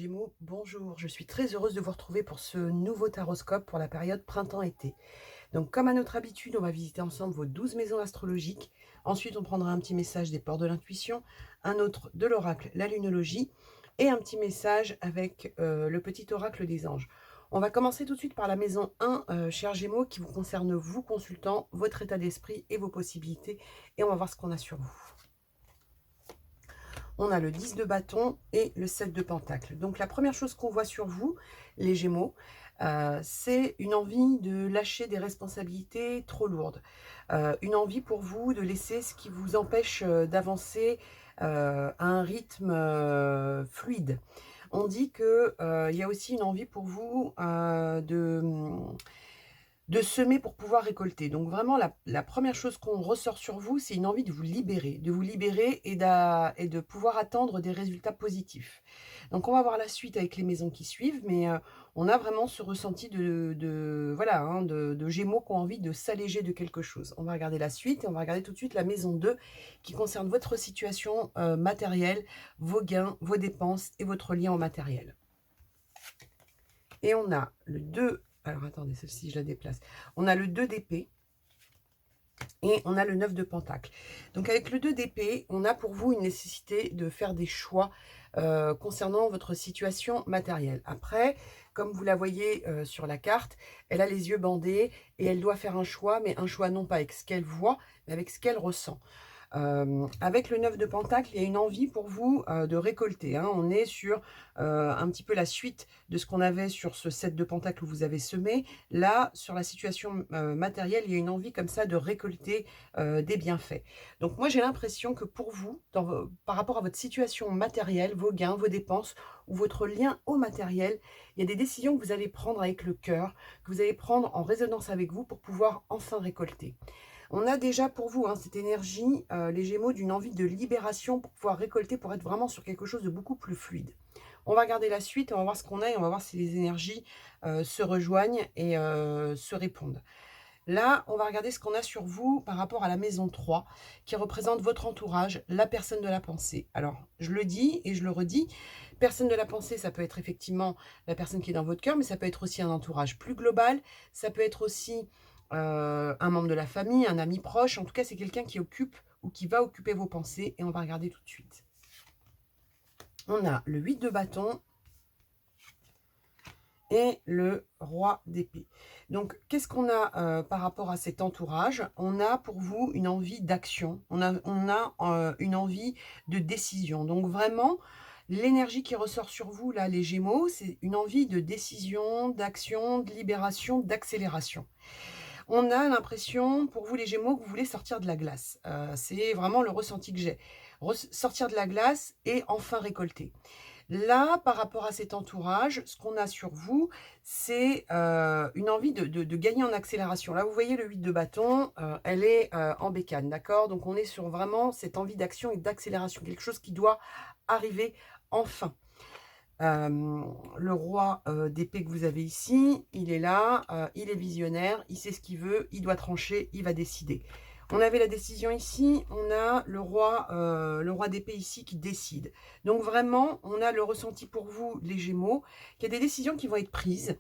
Gémeaux, bonjour, je suis très heureuse de vous retrouver pour ce nouveau taroscope pour la période printemps-été. Donc comme à notre habitude, on va visiter ensemble vos 12 maisons astrologiques. Ensuite, on prendra un petit message des ports de l'intuition, un autre de l'oracle, la lunologie, et un petit message avec le petit oracle des anges. On va commencer tout de suite par la maison 1, chers Gémeaux, qui vous concerne vous, consultant, votre état d'esprit et vos possibilités. Et on va voir ce qu'on a sur vous. On a le 10 de bâton et le 7 de pentacle. Donc la première chose qu'on voit sur vous, les Gémeaux, c'est une envie de lâcher des responsabilités trop lourdes. Une envie pour vous de laisser ce qui vous empêche d'avancer à un rythme fluide. On dit que il y a aussi une envie pour vous de semer pour pouvoir récolter. Donc vraiment, la première chose qu'on ressort sur vous, c'est une envie de vous libérer et de pouvoir attendre des résultats positifs. Donc on va voir la suite avec les maisons qui suivent, mais on a vraiment ce ressenti voilà, hein, de Gémeaux qui ont envie de s'alléger de quelque chose. On va regarder la suite et on va regarder tout de suite la maison 2 qui concerne votre situation matérielle, vos gains, vos dépenses et votre lien au matériel. Et on a le 2. Alors attendez, celle-ci je la déplace. On a le 2 d'épée et on a le 9 de pentacle. Donc avec le 2 d'épée, on a pour vous une nécessité de faire des choix concernant votre situation matérielle. Après, comme vous la voyez sur la carte, elle a les yeux bandés et elle doit faire un choix, mais un choix non pas avec ce qu'elle voit, mais avec ce qu'elle ressent. Avec le 9 de pentacle, il y a une envie pour vous de récolter, hein. On est sur un petit peu la suite de ce qu'on avait sur ce 7 de pentacle où vous avez semé. Là, sur la situation matérielle, il y a une envie comme ça de récolter des bienfaits. Donc moi, j'ai l'impression que pour vous, par rapport à votre situation matérielle, vos gains, vos dépenses ou votre lien au matériel, il y a des décisions que vous allez prendre avec le cœur, que vous allez prendre en résonance avec vous pour pouvoir enfin récolter. On a déjà pour vous cette énergie, les Gémeaux, d'une envie de libération pour pouvoir récolter, pour être vraiment sur quelque chose de beaucoup plus fluide. On va regarder la suite, on va voir ce qu'on a et on va voir si les énergies se rejoignent et se répondent. Là, on va regarder ce qu'on a sur vous par rapport à la maison 3, qui représente votre entourage, la personne de la pensée. Alors, je le dis et je le redis, personne de la pensée, ça peut être effectivement la personne qui est dans votre cœur, mais ça peut être aussi un entourage plus global, ça peut être aussi un membre de la famille, un ami proche. En tout cas, c'est quelqu'un qui occupe ou qui va occuper vos pensées et on va regarder tout de suite. On a le 8 de bâton et le roi d'épée. Donc, qu'est-ce qu'on a par rapport à cet entourage? On a pour vous une envie d'action, on a une envie de décision. Donc, vraiment, l'énergie qui ressort sur vous, là, les Gémeaux, c'est une envie de décision, d'action, de libération, d'accélération. On a l'impression, pour vous les Gémeaux, que vous voulez sortir de la glace. C'est vraiment le ressenti que j'ai. Sortir de la glace et enfin récolter. Là, par rapport à cet entourage, ce qu'on a sur vous, c'est une envie de gagner en accélération. Là, vous voyez le 8 de bâton, elle est en bécane, d'accord? Donc, on est sur vraiment cette envie d'action et d'accélération, quelque chose qui doit arriver enfin. Le roi d'épée que vous avez ici, il est là, il est visionnaire, il sait ce qu'il veut, il doit trancher, il va décider. On avait la décision ici, on a le roi d'épée ici qui décide. Donc vraiment, on a le ressenti pour vous, les Gémeaux, qu'il y a des décisions qui vont être prises.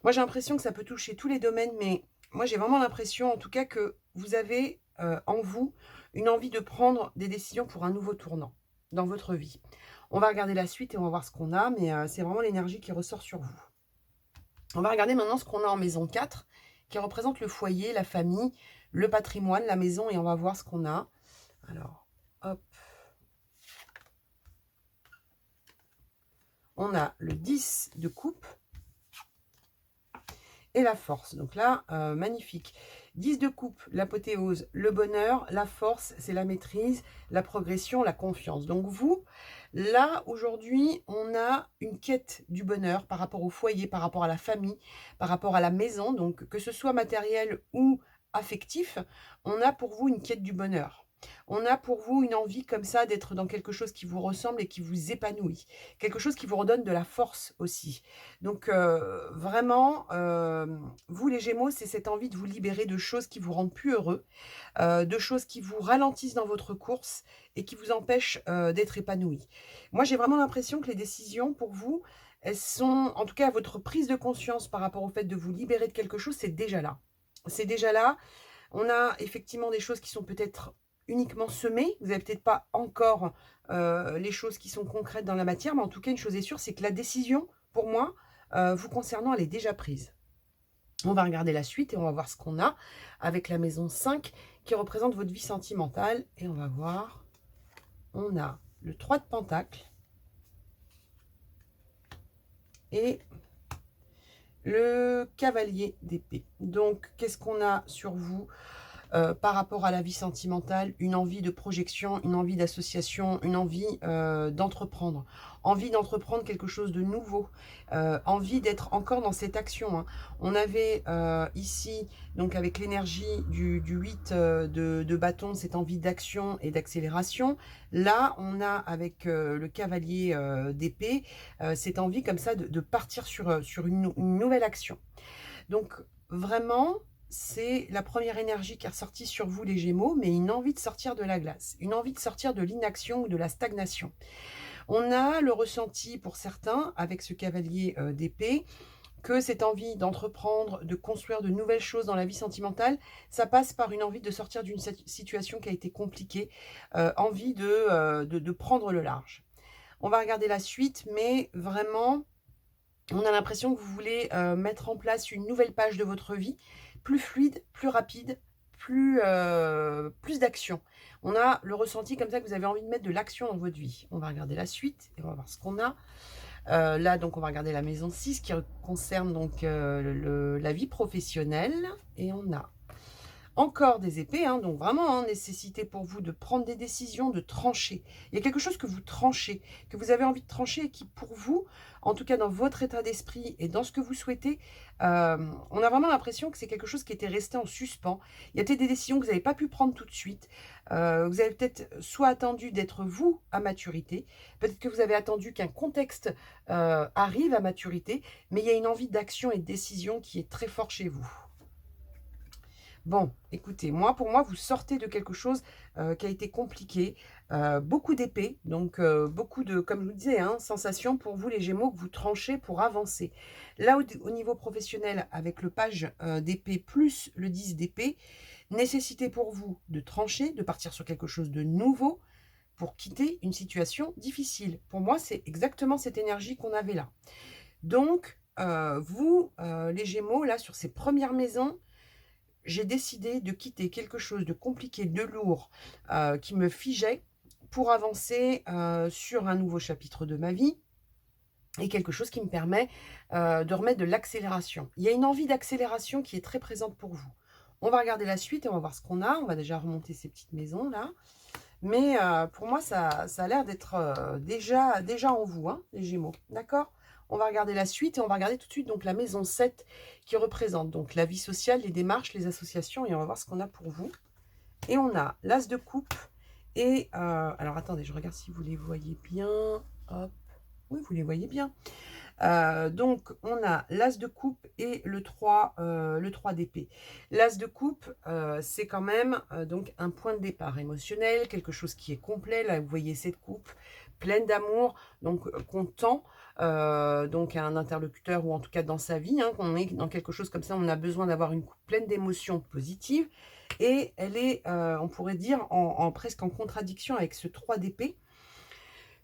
Moi, j'ai l'impression que ça peut toucher tous les domaines, mais moi, j'ai vraiment l'impression, en tout cas, que vous avez en vous une envie de prendre des décisions pour un nouveau tournant dans votre vie. On va regarder la suite et on va voir ce qu'on a, mais c'est vraiment l'énergie qui ressort sur vous. On va regarder maintenant ce qu'on a en maison 4, qui représente le foyer, la famille, le patrimoine, la maison, et on va voir ce qu'on a. Alors, hop. On a le 10 de coupe et la force. Donc là, magnifique. 10 de coupe, l'apothéose, le bonheur, la force, c'est la maîtrise, la progression, la confiance. Donc vous, là, aujourd'hui, on a une quête du bonheur par rapport au foyer, par rapport à la famille, par rapport à la maison. Donc, que ce soit matériel ou affectif, on a pour vous une quête du bonheur. On a pour vous une envie comme ça d'être dans quelque chose qui vous ressemble et qui vous épanouit. Quelque chose qui vous redonne de la force aussi. Donc, vraiment, vous les Gémeaux, c'est cette envie de vous libérer de choses qui vous rendent plus heureux, de choses qui vous ralentissent dans votre course et qui vous empêchent d'être épanoui. Moi, j'ai vraiment l'impression que les décisions pour vous, elles sont, en tout cas, votre prise de conscience par rapport au fait de vous libérer de quelque chose, c'est déjà là. C'est déjà là. On a effectivement des choses qui sont peut-être uniquement semées. Vous n'avez peut-être pas encore les choses qui sont concrètes dans la matière, mais en tout cas, une chose est sûre, c'est que la décision, pour moi, vous concernant, elle est déjà prise. On va regarder la suite et on va voir ce qu'on a avec la maison 5 qui représente votre vie sentimentale. Et on va voir, on a le 3 de Pentacles et le cavalier d'épée. Donc, qu'est-ce qu'on a sur vous par rapport à la vie sentimentale? Une envie de projection, une envie d'association, une envie d'entreprendre. Envie d'entreprendre quelque chose de nouveau. Envie d'être encore dans cette action, hein. On avait ici, donc avec l'énergie du 8 de bâton, cette envie d'action et d'accélération. Là, on a avec le cavalier d'épée, cette envie comme ça de partir sur une nouvelle action. Donc, vraiment, c'est la première énergie qui est ressortie sur vous, les Gémeaux, mais une envie de sortir de la glace, une envie de sortir de l'inaction ou de la stagnation. On a le ressenti pour certains, avec ce cavalier d'épée, que cette envie d'entreprendre, de construire de nouvelles choses dans la vie sentimentale, ça passe par une envie de sortir d'une situation qui a été compliquée, envie de prendre le large. On va regarder la suite, mais vraiment, on a l'impression que vous voulez mettre en place une nouvelle page de votre vie, plus fluide, plus rapide, plus d'action. On a le ressenti comme ça que vous avez envie de mettre de l'action dans votre vie. On va regarder la suite et on va voir ce qu'on a. Là, donc, on va regarder la maison 6 qui concerne donc la vie professionnelle. Et on a encore des épées, hein, donc vraiment, hein, nécessité pour vous de prendre des décisions, de trancher. Il y a quelque chose que vous tranchez, que vous avez envie de trancher et qui pour vous, en tout cas dans votre état d'esprit et dans ce que vous souhaitez, on a vraiment l'impression que c'est quelque chose qui était resté en suspens. Il y a peut-être des décisions que vous n'avez pas pu prendre tout de suite. Vous avez peut-être soit attendu d'être vous à maturité, peut-être que vous avez attendu qu'un contexte arrive à maturité, mais il y a une envie d'action et de décision qui est très fort chez vous. Bon, écoutez, pour moi, vous sortez de quelque chose qui a été compliqué, beaucoup d'épées, donc beaucoup de, comme je vous disais, hein, sensations pour vous les Gémeaux que vous tranchez pour avancer. Là, au niveau professionnel, avec le page d'épée plus le 10 d'épée, nécessité pour vous de trancher, de partir sur quelque chose de nouveau pour quitter une situation difficile. Pour moi, c'est exactement cette énergie qu'on avait là. Donc, vous, les Gémeaux, là, sur ces premières maisons, j'ai décidé de quitter quelque chose de compliqué, de lourd, qui me figeait pour avancer sur un nouveau chapitre de ma vie et quelque chose qui me permet de remettre de l'accélération. Il y a une envie d'accélération qui est très présente pour vous. On va regarder la suite et on va voir ce qu'on a. On va déjà remonter ces petites maisons là. Mais pour moi, ça a l'air d'être déjà en vous, hein, les Gémeaux. D'accord? On va regarder la suite et on va regarder tout de suite donc la maison 7 qui représente donc la vie sociale, les démarches, les associations. Et on va voir ce qu'on a pour vous. Et on a l'as de coupe et... alors, attendez, je regarde si vous les voyez bien. Hop. Oui, vous les voyez bien. Donc, on a l'as de coupe et le 3 d'épée. L'as de coupe, c'est quand même donc un point de départ émotionnel, quelque chose qui est complet. Là, vous voyez cette coupe pleine d'amour, donc qu'on tend donc à un interlocuteur ou en tout cas dans sa vie, hein, qu'on est dans quelque chose comme ça, on a besoin d'avoir une coupe pleine d'émotions positives. Et elle est, on pourrait dire, presque en contradiction avec ce 3 d'épée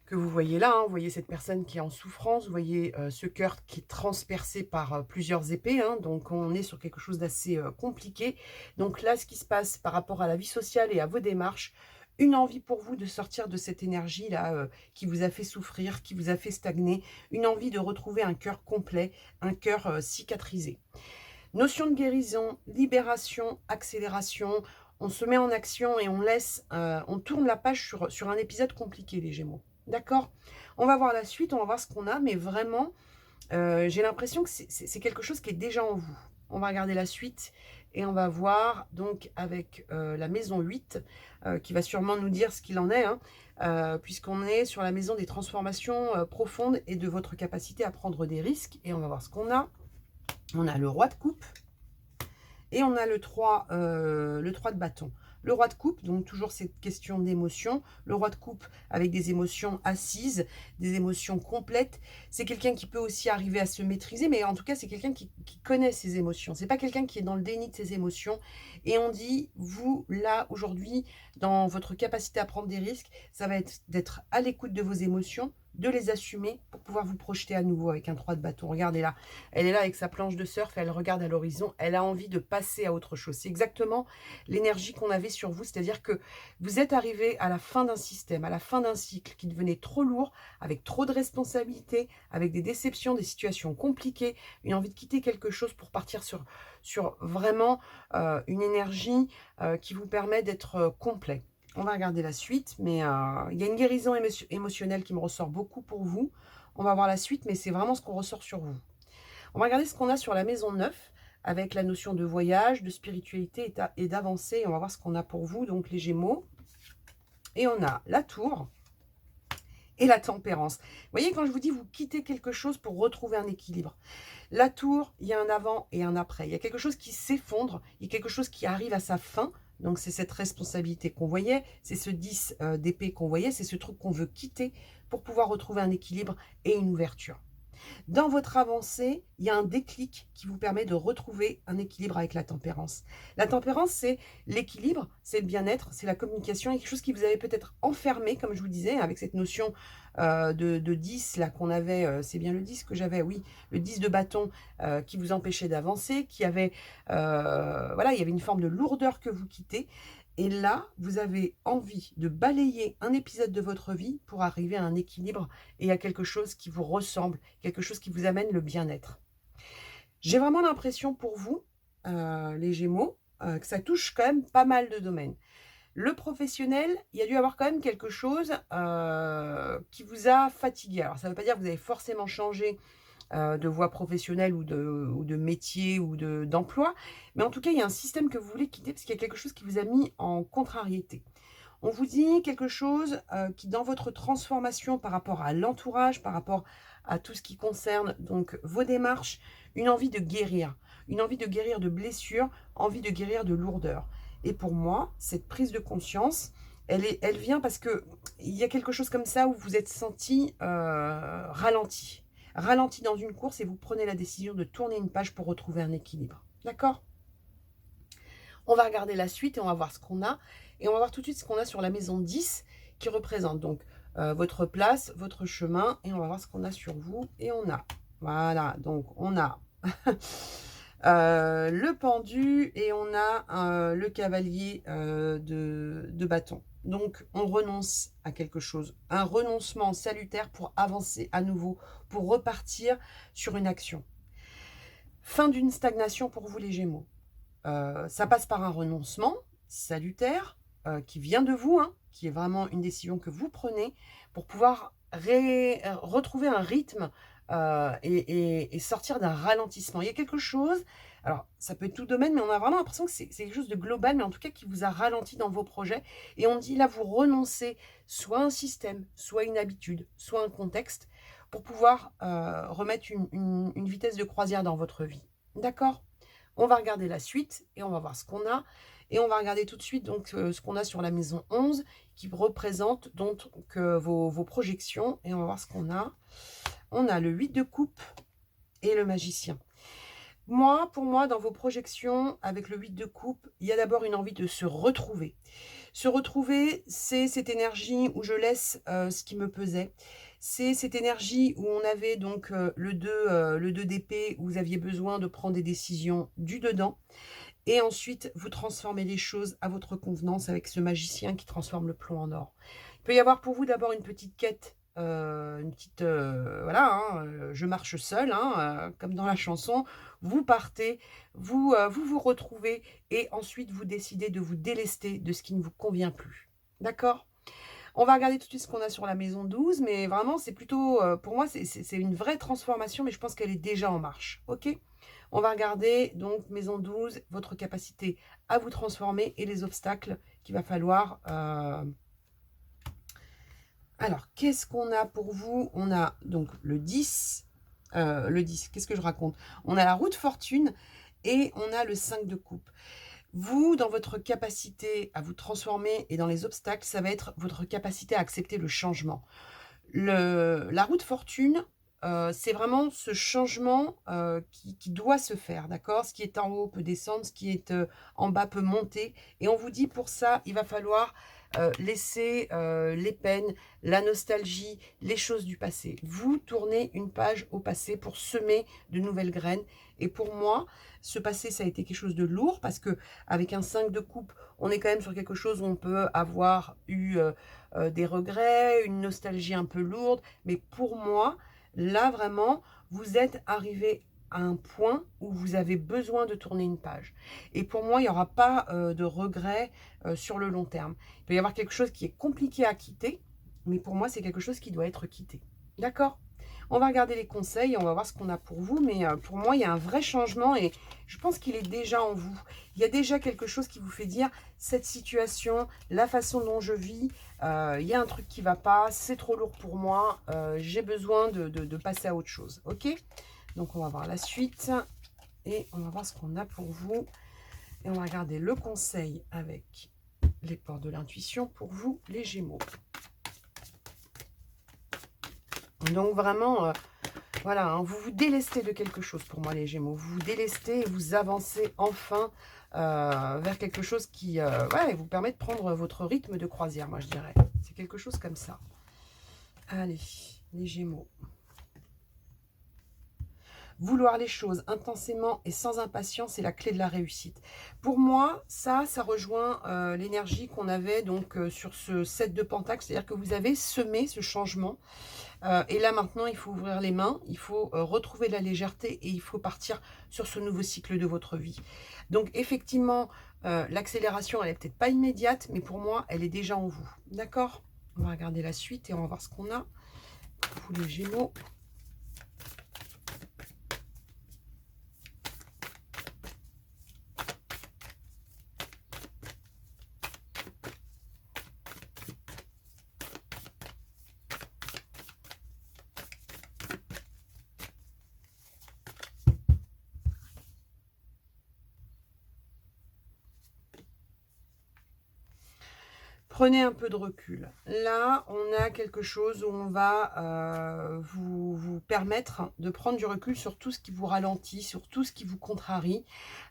que vous voyez là, hein. Vous voyez cette personne qui est en souffrance, vous voyez ce cœur qui est transpercé par plusieurs épées, hein. Donc on est sur quelque chose d'assez compliqué. Donc là, ce qui se passe par rapport à la vie sociale et à vos démarches, une envie pour vous de sortir de cette énergie-là qui vous a fait souffrir, qui vous a fait stagner, une envie de retrouver un cœur complet, un cœur cicatrisé. Notion de guérison, libération, accélération, on se met en action et on tourne la page sur un épisode compliqué, les Gémeaux. D'accord? On va voir la suite, on va voir ce qu'on a, mais vraiment, j'ai l'impression que c'est quelque chose qui est déjà en vous. On va regarder la suite et on va voir donc avec la maison 8, qui va sûrement nous dire ce qu'il en est, hein, puisqu'on est sur la maison des transformations profondes et de votre capacité à prendre des risques. Et on va voir ce qu'on a. On a le roi de coupe Et on a le 3 de bâton. Le roi de coupe, donc toujours cette question d'émotion. Le roi de coupe avec des émotions assises, des émotions complètes. C'est quelqu'un qui peut aussi arriver à se maîtriser, mais en tout cas, c'est quelqu'un qui connaît ses émotions. C'est pas quelqu'un qui est dans le déni de ses émotions. Et on dit, vous, là, aujourd'hui, dans votre capacité à prendre des risques, ça va être d'être à l'écoute de vos émotions, de les assumer pour pouvoir vous projeter à nouveau avec un 3 de bâton. Regardez là, elle est là avec sa planche de surf, elle regarde à l'horizon, elle a envie de passer à autre chose. C'est exactement l'énergie qu'on avait sur vous, c'est-à-dire que vous êtes arrivé à la fin d'un système, à la fin d'un cycle qui devenait trop lourd, avec trop de responsabilités, avec des déceptions, des situations compliquées, une envie de quitter quelque chose pour partir sur vraiment une énergie qui vous permet d'être complet. On va regarder la suite, mais il y a une guérison émotionnelle qui me ressort beaucoup pour vous. On va voir la suite, mais c'est vraiment ce qu'on ressort sur vous. On va regarder ce qu'on a sur la maison 9, avec la notion de voyage, de spiritualité et d'avancée. On va voir ce qu'on a pour vous, donc les Gémeaux. Et on a la Tour et la Tempérance. Vous voyez, quand je vous dis, vous quittez quelque chose pour retrouver un équilibre. La Tour, il y a un avant et un après. Il y a quelque chose qui s'effondre, il y a quelque chose qui arrive à sa fin. Donc, c'est cette responsabilité qu'on voyait, c'est ce 10 d'épée qu'on voyait, c'est ce truc qu'on veut quitter pour pouvoir retrouver un équilibre et une ouverture. Dans votre avancée, il y a un déclic qui vous permet de retrouver un équilibre avec la tempérance. La tempérance, c'est l'équilibre, c'est le bien-être, c'est la communication, il y a quelque chose qui vous avait peut-être enfermé, comme je vous disais, avec cette notion de 10 là qu'on avait, c'est bien le 10 que j'avais, oui, le 10 de bâton qui vous empêchait d'avancer, qui avait, voilà, il y avait une forme de lourdeur que vous quittez. Et là, vous avez envie de balayer un épisode de votre vie pour arriver à un équilibre et à quelque chose qui vous ressemble, quelque chose qui vous amène le bien-être. J'ai vraiment l'impression pour vous, les Gémeaux, que ça touche quand même pas mal de domaines. Le professionnel, il y a dû avoir quand même quelque chose qui vous a fatigué. Alors, ça ne veut pas dire que vous avez forcément changé de voie professionnelle ou de métier ou d'emploi. Mais en tout cas, il y a un système que vous voulez quitter parce qu'il y a quelque chose qui vous a mis en contrariété. On vous dit quelque chose qui, dans votre transformation par rapport à l'entourage, par rapport à tout ce qui concerne donc vos démarches, une envie de guérir de blessures, envie de guérir de lourdeur. Et pour moi, cette prise de conscience, elle vient parce que il y a quelque chose comme ça où vous êtes senti ralenti dans une course et vous prenez la décision de tourner une page pour retrouver un équilibre. D'accord ? On va regarder la suite et on va voir ce qu'on a. Et on va voir tout de suite ce qu'on a sur la maison 10 qui représente donc votre place, votre chemin. Et on va voir ce qu'on a sur vous. Et on a, voilà, donc on a le pendu et on a le cavalier de bâton. Donc, on renonce à quelque chose, un renoncement salutaire pour avancer à nouveau, pour repartir sur une action. Fin d'une stagnation pour vous les Gémeaux. Ça passe par un renoncement salutaire qui vient de vous, hein, qui est vraiment une décision que vous prenez pour pouvoir retrouver un rythme et sortir d'un ralentissement. Il y a quelque chose, alors ça peut être tout domaine, mais on a vraiment l'impression que c'est quelque chose de global, mais en tout cas qui vous a ralenti dans vos projets. Et on dit là, vous renoncez soit à un système, soit à une habitude, soit à un contexte pour pouvoir remettre une vitesse de croisière dans votre vie. D'accord ? On va regarder la suite et on va voir ce qu'on a. Et on va regarder tout de suite donc ce qu'on a sur la maison 11 qui représente donc vos projections. Et on va voir ce qu'on a. On a le 8 de coupe et le magicien. Pour moi, dans vos projections, avec le 8 de coupe, il y a d'abord une envie de se retrouver. Se retrouver, c'est cette énergie où je laisse ce qui me pesait. C'est cette énergie où on avait donc le 2 d'épée, où vous aviez besoin de prendre des décisions du dedans. Et ensuite, vous transformez les choses à votre convenance avec ce magicien qui transforme le plomb en or. Il peut y avoir pour vous d'abord une petite quête, une petite, voilà, hein, je marche seul, hein, comme dans la chanson. Vous partez, vous retrouvez et ensuite vous décidez de vous délester de ce qui ne vous convient plus. D'accord ? On va regarder tout de suite ce qu'on a sur la maison 12, mais vraiment, c'est plutôt, pour moi, c'est une vraie transformation, mais je pense qu'elle est déjà en marche. Ok ? On va regarder, donc, maison 12, votre capacité à vous transformer et les obstacles qu'il va falloir... Alors, qu'est-ce qu'on a pour vous? On a donc le 10. Le 10, qu'est-ce que je raconte? On a la roue de fortune et on a le 5 de coupe. Vous, dans votre capacité à vous transformer et dans les obstacles, ça va être votre capacité à accepter le changement. La roue de fortune, c'est vraiment ce changement, qui doit se faire, d'accord? Ce qui est en haut peut descendre, ce qui est, en bas peut monter et on vous dit pour ça, il va falloir, laisser, les peines, la nostalgie, les choses du passé. Vous tournez une page au passé pour semer de nouvelles graines et pour moi, ce passé, ça a été quelque chose de lourd parce que avec un 5 de coupe, on est quand même sur quelque chose où on peut avoir eu, des regrets, une nostalgie un peu lourde. Mais pour moi, là vraiment, vous êtes arrivé à un point où vous avez besoin de tourner une page. Et pour moi, il n'y aura pas de regrets sur le long terme. Il peut y avoir quelque chose qui est compliqué à quitter, mais pour moi, c'est quelque chose qui doit être quitté. D'accord? On va regarder les conseils et on va voir ce qu'on a pour vous. Mais pour moi, il y a un vrai changement et je pense qu'il est déjà en vous. Il y a déjà quelque chose qui vous fait dire, cette situation, la façon dont je vis, il y a un truc qui ne va pas, c'est trop lourd pour moi, j'ai besoin de passer à autre chose. Ok? Donc, on va voir la suite et on va voir ce qu'on a pour vous. Et on va regarder le conseil avec les portes de l'intuition pour vous, les Gémeaux. Donc, vraiment, voilà, hein, vous vous délestez de quelque chose pour moi, les Gémeaux. Vous vous délestez et vous avancez enfin vers quelque chose qui ouais, vous permet de prendre votre rythme de croisière, moi, je dirais. C'est quelque chose comme ça. Allez, les Gémeaux. Vouloir les choses intensément et sans impatience, c'est la clé de la réussite. Pour moi, ça rejoint l'énergie qu'on avait donc sur ce 7 de Pentacle. C'est-à-dire que vous avez semé ce changement. Et là, maintenant, il faut ouvrir les mains, il faut retrouver la légèreté et il faut partir sur ce nouveau cycle de votre vie. Donc, effectivement, l'accélération, elle n'est peut-être pas immédiate, mais pour moi, elle est déjà en vous. D'accord? On va regarder la suite et on va voir ce qu'on a pour vous, les Gémeaux. Prenez un peu de recul. Là, on a quelque chose où on va vous permettre de prendre du recul sur tout ce qui vous ralentit, sur tout ce qui vous contrarie.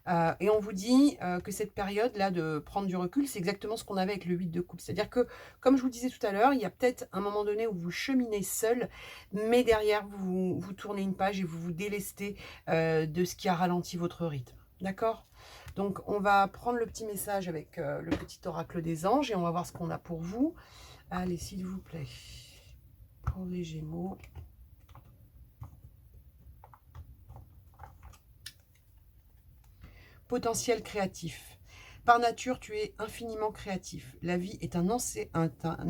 Et on vous dit que cette période-là de prendre du recul, c'est exactement ce qu'on avait avec le 8 de coupe. C'est-à-dire que, comme je vous disais tout à l'heure, il y a peut-être un moment donné où vous cheminez seul, mais derrière, vous tournez une page et vous vous délestez de ce qui a ralenti votre rythme. D'accord? Donc, on va prendre le petit message avec le petit oracle des anges et on va voir ce qu'on a pour vous. Allez, s'il vous plaît, pour les Gémeaux. Potentiel créatif. Par nature, tu es infiniment créatif. La vie est un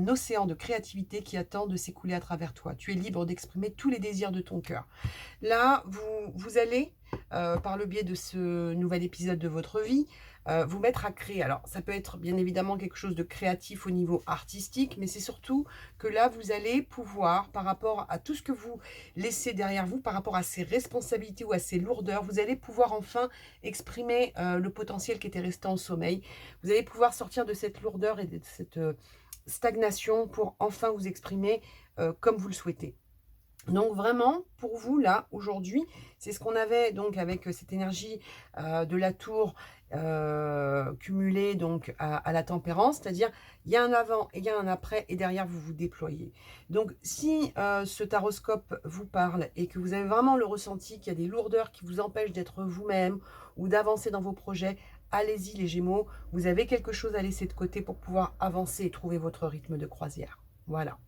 océan de créativité qui attend de s'écouler à travers toi. Tu es libre d'exprimer tous les désirs de ton cœur. Là, vous allez, par le biais de ce nouvel épisode de votre vie, vous mettre à créer. Alors, ça peut être bien évidemment quelque chose de créatif au niveau artistique, mais c'est surtout que là, vous allez pouvoir, par rapport à tout ce que vous laissez derrière vous, par rapport à ces responsabilités ou à ces lourdeurs, vous allez pouvoir enfin exprimer le potentiel qui était resté en sommeil. Vous allez pouvoir sortir de cette lourdeur et de cette stagnation pour enfin vous exprimer comme vous le souhaitez. Donc vraiment, pour vous, là, aujourd'hui, c'est ce qu'on avait donc avec cette énergie de la tour cumulée donc à la tempérance, c'est-à-dire il y a un avant et il y a un après et derrière vous vous déployez. Donc si ce taroscope vous parle et que vous avez vraiment le ressenti qu'il y a des lourdeurs qui vous empêchent d'être vous-même ou d'avancer dans vos projets, allez-y les Gémeaux, vous avez quelque chose à laisser de côté pour pouvoir avancer et trouver votre rythme de croisière. Voilà.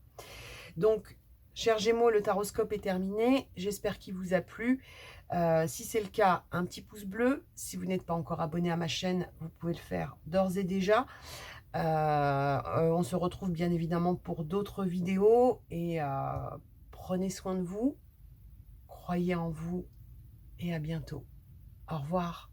Donc, chers Gémeaux, le taroscope est terminé. J'espère qu'il vous a plu. Si c'est le cas, un petit pouce bleu. Si vous n'êtes pas encore abonné à ma chaîne, vous pouvez le faire d'ores et déjà. On se retrouve bien évidemment pour d'autres vidéos. Et prenez soin de vous. Croyez en vous. Et à bientôt. Au revoir.